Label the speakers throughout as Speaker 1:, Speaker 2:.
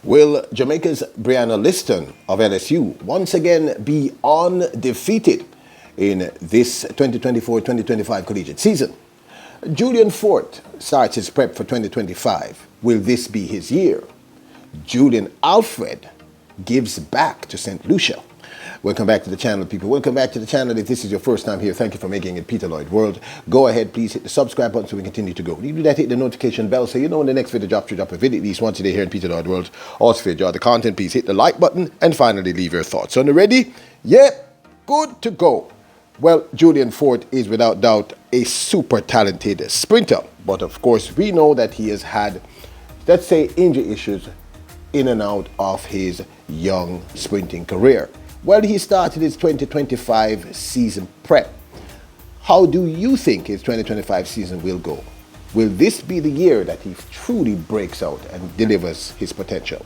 Speaker 1: Will Jamaica's Brianna Liston of LSU once again be undefeated in this 2024-2025 collegiate season? Julian Forte starts his prep for 2025. Will this be his year? Julian Alfred gives back to St. Lucia. Welcome back to the channel, people. Welcome back to the channel. If this is your first time here, thank you for making it Peter Lloyd World. Go ahead, please hit the subscribe button so we continue to go. When you do that, hit the notification bell so you know when the next video drops, you drop a video at least once a day here in Peter Lloyd World. Also, if you enjoy the content, please hit the like button and finally leave your thoughts. So, ready? Yeah, good to go. Well, Julian Forte is without doubt a super talented sprinter. But of course, we know that he has had, let's say, injury issues in and out of his young sprinting career. Well, he started his 2025 season prep. How do you think his 2025 season will go? Will this be the year that he truly breaks out and delivers his potential?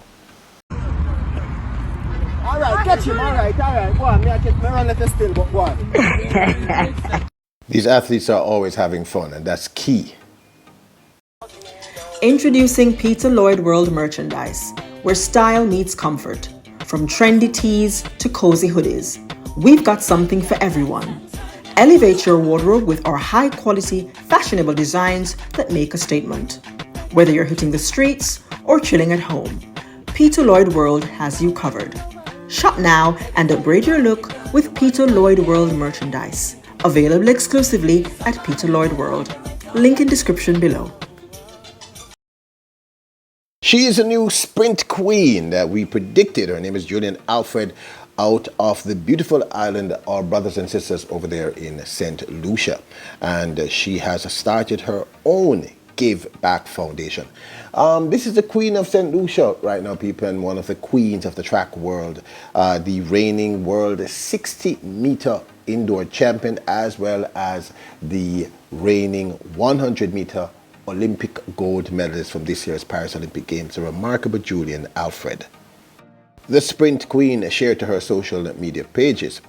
Speaker 2: All right, catch him. All right. Go on, me run let still, but go on.
Speaker 1: These athletes are always having fun, and that's key.
Speaker 3: Introducing Peter Lloyd World merchandise, where style meets comfort. From trendy tees to cozy hoodies, we've got something for everyone. Elevate your wardrobe with our high-quality, fashionable designs that make a statement. Whether you're hitting the streets or chilling at home, Peter Lloyd World has you covered. Shop now and upgrade your look with Peter Lloyd World merchandise. Available exclusively at Peter Lloyd World. Link in description below.
Speaker 1: She is a new sprint queen that we predicted. Her name is Julian Alfred, out of the beautiful island, our brothers and sisters over there in St. Lucia. And she has started her own Give Back Foundation. This is the queen of St. Lucia right now, people, and one of the queens of the track world, the reigning world 60-meter indoor champion, as well as the reigning 100-meter Olympic gold medalist from this year's Paris Olympic Games, the remarkable Julian Alfred. The sprint queen shared to her social media pages.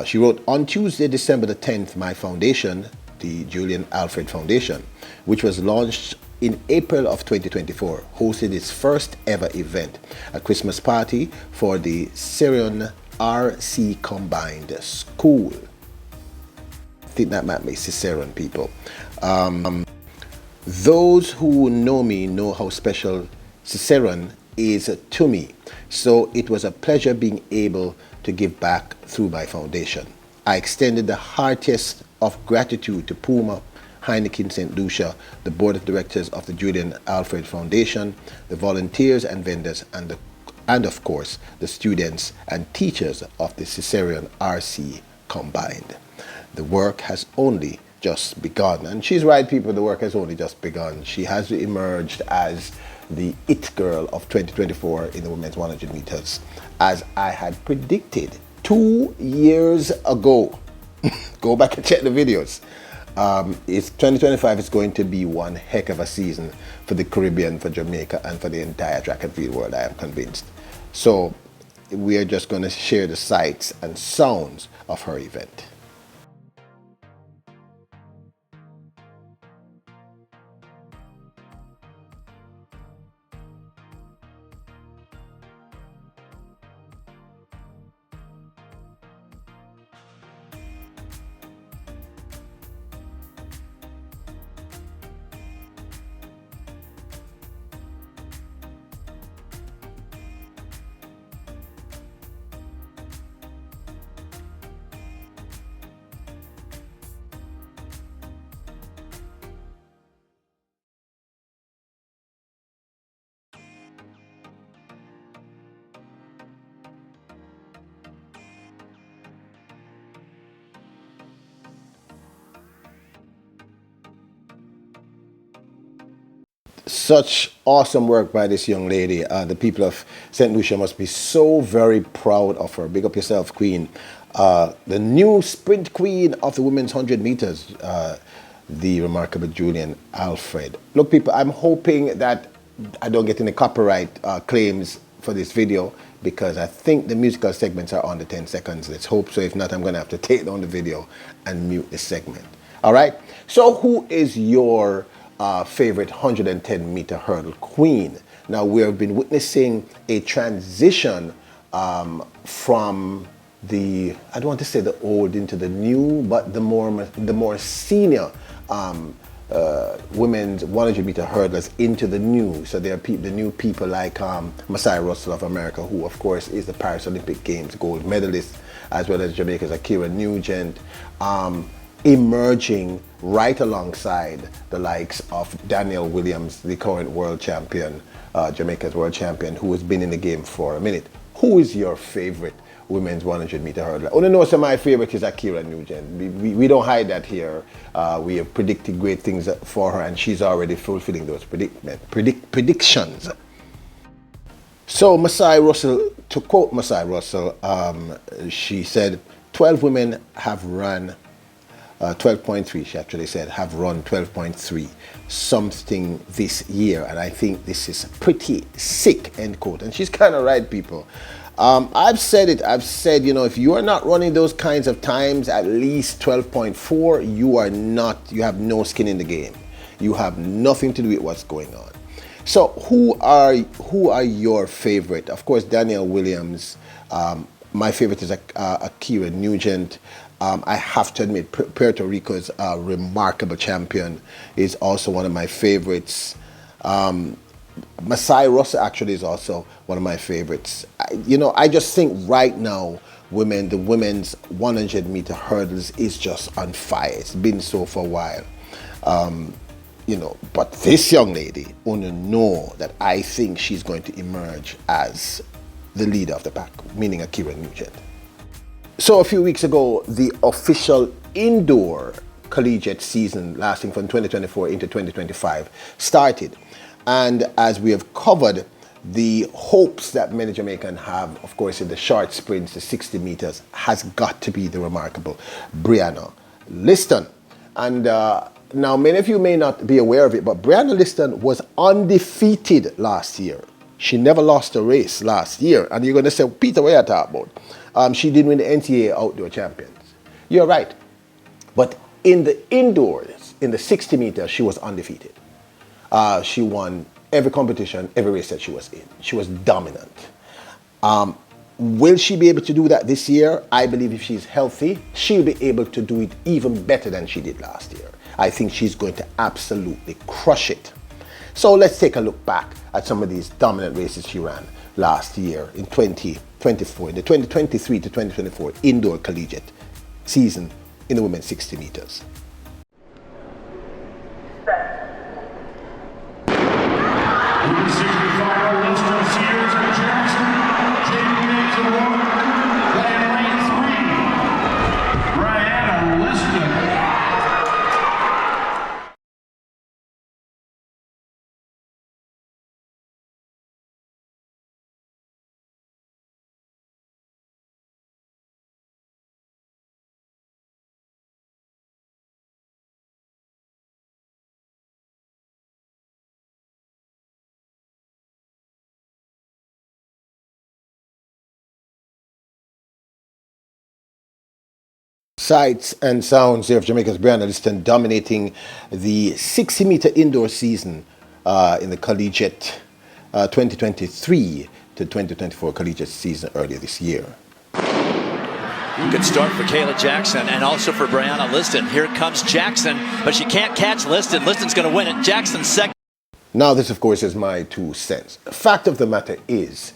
Speaker 1: She wrote, "On Tuesday, December the 10th, my foundation, the Julian Alfred Foundation, which was launched in April of 2024, hosted its first ever event, a Christmas party for the Syrian RC Combined School." I think that might be Cicerone, people. Those who know me know how special Cicerone is to me. So it was a pleasure being able to give back through my foundation. I extended the heartiest of gratitude to Puma, Heineken St. Lucia, the board of directors of the Julian Alfred Foundation, the volunteers and vendors, and of course, the students and teachers of the Cicerone RC Combined. The work has only just begun. And she's right, people, the work has only just begun. She has emerged as the it girl of 2024 in the women's 100 meters, as I had predicted 2 years ago. Go back and check the videos. It's 2025 is going to be one heck of a season for the Caribbean, for Jamaica, and for the entire track and field world, I am convinced. So we are just going to share the sights and sounds of her event. Such awesome work by this young lady. The people of St. Lucia must be so very proud of her. Big up yourself, queen. The new sprint queen of the women's 100 meters, the remarkable Julian Alfred. Look, people, I'm hoping that I don't get any copyright claims for this video, because I think the musical segments are under 10 seconds. Let's hope so. If not, I'm going to have to take down the video and mute this segment. All right. So who is your favorite 110-meter hurdle queen? Now, we have been witnessing a transition from the, I don't want to say the old into the new, but the more senior women's 100 meter hurdlers into the new. So there are the new people like Masai Russell of America, who of course is the Paris Olympic Games gold medalist, as well as Jamaica's Akira Nugent, emerging right alongside the likes of Danielle Williams, the current world champion, Jamaica's world champion, who has been in the game for a minute. Who is your favorite women's 100 meter hurdler? I want to know, so my favorite is Akira Nugent. We don't hide that here. We have predicted great things for her, and she's already fulfilling those predictions. So Masai Russell, to quote Masai Russell, she said 12 women have run 12.3, she actually said, have run 12.3 something this year, and I think this is pretty sick, end quote. And she's kind of right, people. I've said it, you know, if you are not running those kinds of times, at least 12.4, you have no skin in the game. You have nothing to do with what's going on. So who are your favorite? Of course, Danielle Williams. My favorite is Akira Nugent. I have to admit, Puerto Rico's remarkable champion is also one of my favorites. Masai Russell actually is also one of my favorites. I just think right now, the women's 100 meter hurdles is just on fire. It's been so for a while. But this young lady, know that I think she's going to emerge as the leader of the pack, meaning Akira Nugent. So a few weeks ago, the official indoor collegiate season lasting from 2024 into 2025 started. And as we have covered, the hopes that many Jamaicans have, of course, in the short sprints, the 60 meters, has got to be the remarkable Brianna Liston. And now many of you may not be aware of it, but Brianna Liston was undefeated last year. She never lost a race last year. And you're going to say, Peter, what are you talking about? She did win the NCAA Outdoor Champions. You're right. But in the indoors, in the 60 meters, she was undefeated. She won every competition, every race that she was in. She was dominant. Will she be able to do that this year? I believe if she's healthy, she'll be able to do it even better than she did last year. I think she's going to absolutely crush it. So let's take a look back at some of these dominant races she ran last year in 2024, in the 2023 to 2024 indoor collegiate season in the women's 60 meters. Sights and sounds here of Jamaica's Brianna Liston dominating the 60 meter indoor season in the collegiate 2023 to 2024 collegiate season earlier this year.
Speaker 4: Good start for Kayla Jackson and also for Brianna Liston. Here comes Jackson, but she can't catch Liston. Liston's going to win it. Jackson's second.
Speaker 1: Now this, of course, is my 2 cents. Fact of the matter is,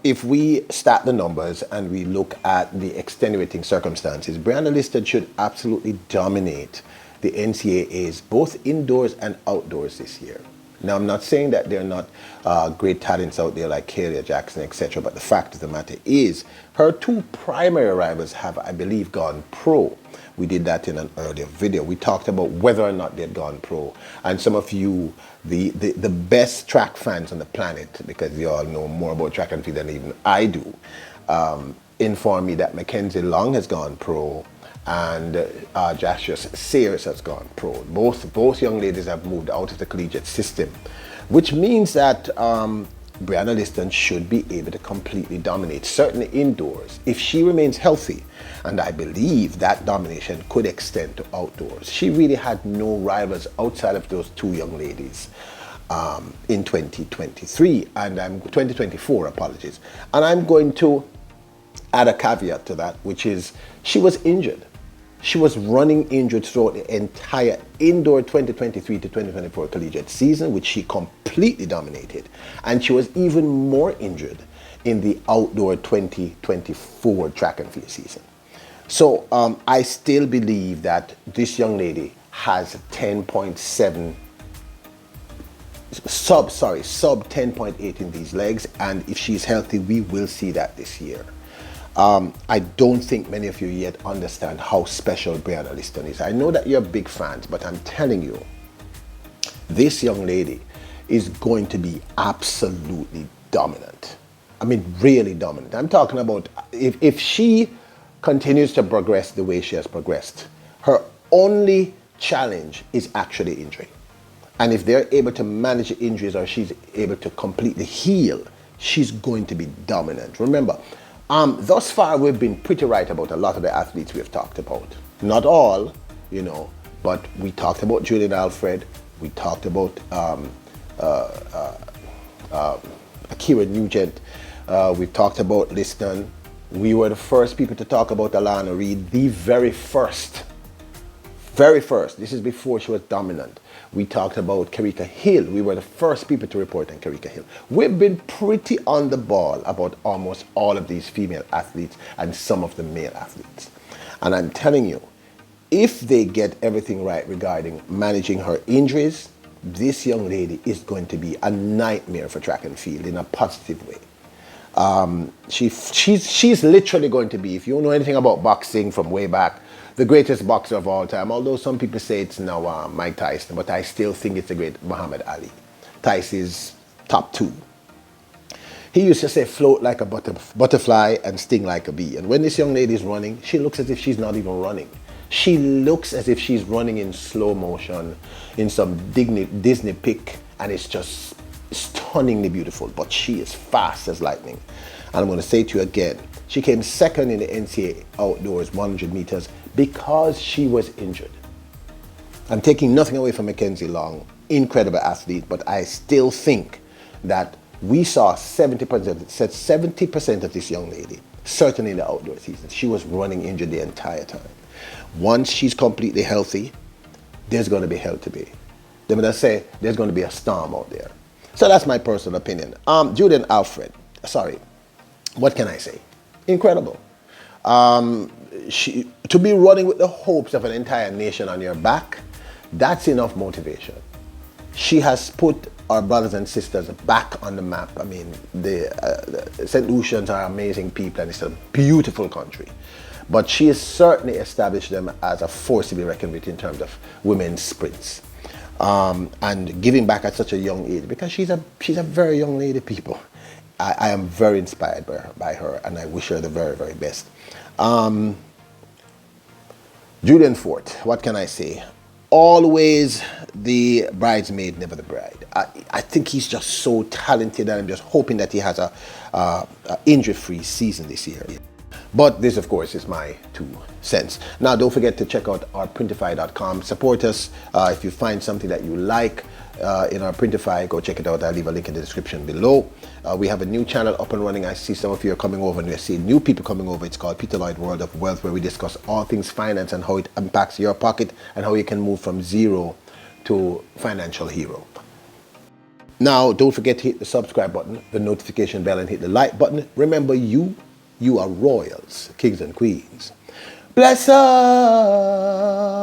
Speaker 1: if we stat the numbers and we look at the extenuating circumstances, Brianna Liston should absolutely dominate the NCAAs, both indoors and outdoors this year. Now, I'm not saying that there are not great talents out there like Kayla Jackson, etc., but the fact of the matter is her 2 primary rivals have, I believe, gone pro. We did that in an earlier video. We talked about whether or not they'd gone pro. And some of you, the best track fans on the planet, because you all know more about track and field than even I do, inform me that Mackenzie Long has gone pro and Joshua Sayers has gone pro. Both young ladies have moved out of the collegiate system, which means that Brianna Liston should be able to completely dominate, certainly indoors, if she remains healthy. And I believe that domination could extend to outdoors. She really had no rivals outside of those 2 young ladies. in 2023, and 2024, apologies. And I'm going to add a caveat to that, which is she was injured. She was running injured throughout the entire indoor 2023 to 2024 collegiate season, which she completely dominated. And she was even more injured in the outdoor 2024 track and field season. So I still believe that this young lady has 10.7, sub 10.8 in these legs. And if she's healthy, we will see that this year. I don't think many of you yet understand how special Brianna Liston is. I know that you're big fans, but I'm telling you, this young lady is going to be absolutely dominant. I mean, really dominant. I'm talking about if she continues to progress the way she has progressed, her only challenge is actually injury. And if they're able to manage injuries, or she's able to completely heal, she's going to be dominant. Remember, thus far, we've been pretty right about a lot of the athletes we've talked about. Not all, you know, but we talked about Julien Alfred. We talked about Akira Nugent. We talked about Liston. We were the first people to talk about Alana Reed, the very first. This is before she was dominant. We talked about Karika Hill. We were the first people to report on Karika Hill. We've been pretty on the ball about almost all of these female athletes and some of the male athletes. And I'm telling you, if they get everything right regarding managing her injuries, this young lady is going to be a nightmare for track and field in a positive way. She's literally going to be, if you know anything about boxing from way back, the greatest boxer of all time, although some people say it's now Mike Tyson, but I still think it's the great Muhammad Ali. Tyson is top 2. He used to say float like a butterfly and sting like a bee. And when this young lady is running, she looks as if she's not even running. She looks as if she's running in slow motion in some Disney pic, and it's just stunningly beautiful. But she is fast as lightning. And I'm going to say to you again, she came second in the NCAA Outdoors 100 meters because she was injured. I'm taking nothing away from Mackenzie Long, incredible athlete, but I still think that we saw 70% of this young lady, certainly in the outdoor season. She was running injured the entire time. Once she's completely healthy, there's going to be hell to pay. They're going to say there's going to be a storm out there. So that's my personal opinion. Julian Alfred, what can I say? Incredible. To be running with the hopes of an entire nation on your back, that's enough motivation. She has put our brothers and sisters back on the map. I mean, the St. Lucians are amazing people, and it's a beautiful country. But she has certainly established them as a force to be reckoned with in terms of women's sprints. And giving back at such a young age, because she's a very young lady, people. I am very inspired by her, and I wish her the very, very best. Julian Forte, what can I say? Always the bridesmaid, never the bride. I think he's just so talented, and I'm just hoping that he has a injury-free season this year. But this, of course, is my 2 cents. Now, don't forget to check out our Printify.com. Support us. If you find something that you like in our Printify, go check it out. I'll leave a link in the description below. We have a new channel up and running. I see some of you are coming over, and we're seeing new people coming over. It's called Peter Lloyd World of Wealth, where we discuss all things finance and how it impacts your pocket and how you can move from zero to financial hero. Now, don't forget to hit the subscribe button, the notification bell, and hit the like button. Remember, you are royals, kings and queens. Bless us.